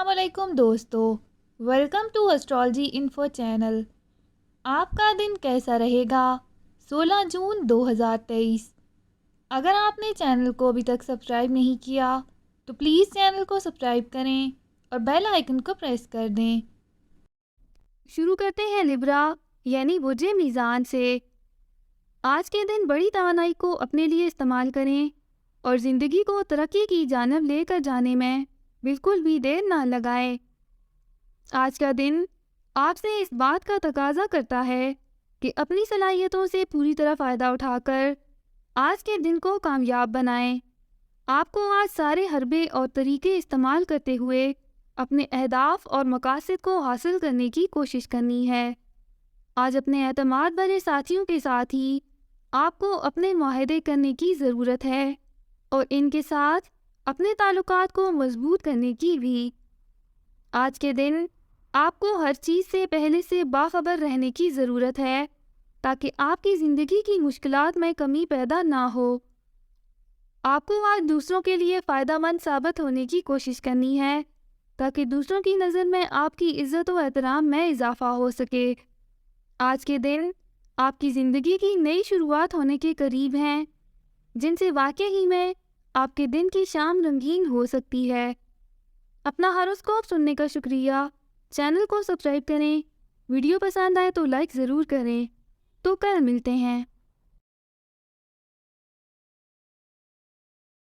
السلام علیکم دوستو، welcome to astrology info channel. آپ کا دن کیسا رہے گا؟ 16 جون 2023۔ اگر آپ نے چینل کو ابھی تک سبسکرائب نہیں کیا تو پلیز چینل کو سبسکرائب کریں اور بیل آئیکن کو پریس کر دیں۔ شروع کرتے ہیں لبرا یعنی بوجھے میزان سے۔ آج کے دن بڑی توانائی کو اپنے لیے استعمال کریں اور زندگی کو ترقی کی جانب لے کر جانے میں بالکل بھی دیر نہ لگائیں۔ آج کا دن آپ سے اس بات کا تقاضا کرتا ہے کہ اپنی صلاحیتوں سے پوری طرح فائدہ اٹھا کر آج کے دن کو کامیاب بنائیں۔ آپ کو آج سارے حربے اور طریقے استعمال کرتے ہوئے اپنے اہداف اور مقاصد کو حاصل کرنے کی کوشش کرنی ہے۔ آج اپنے اعتماد بھرے ساتھیوں کے ساتھ ہی آپ کو اپنے معاہدے کرنے کی ضرورت ہے اور ان کے ساتھ اپنے تعلقات کو مضبوط کرنے کی بھی۔ آج کے دن آپ کو ہر چیز سے پہلے سے باخبر رہنے کی ضرورت ہے تاکہ آپ کی زندگی کی مشکلات میں کمی پیدا نہ ہو۔ آپ کو آج دوسروں کے لیے فائدہ مند ثابت ہونے کی کوشش کرنی ہے تاکہ دوسروں کی نظر میں آپ کی عزت و احترام میں اضافہ ہو سکے۔ آج کے دن آپ کی زندگی کی نئی شروعات ہونے کے قریب ہیں، جن سے واقع ہی میں آپ کے دن کی شام رنگین ہو سکتی ہے۔ اپنا ہاروسکوپ سننے کا شکریہ۔ چینل کو سبسکرائب کریں۔ ویڈیو پسند آئے تو لائک ضرور کریں۔ تو کل ملتے ہیں۔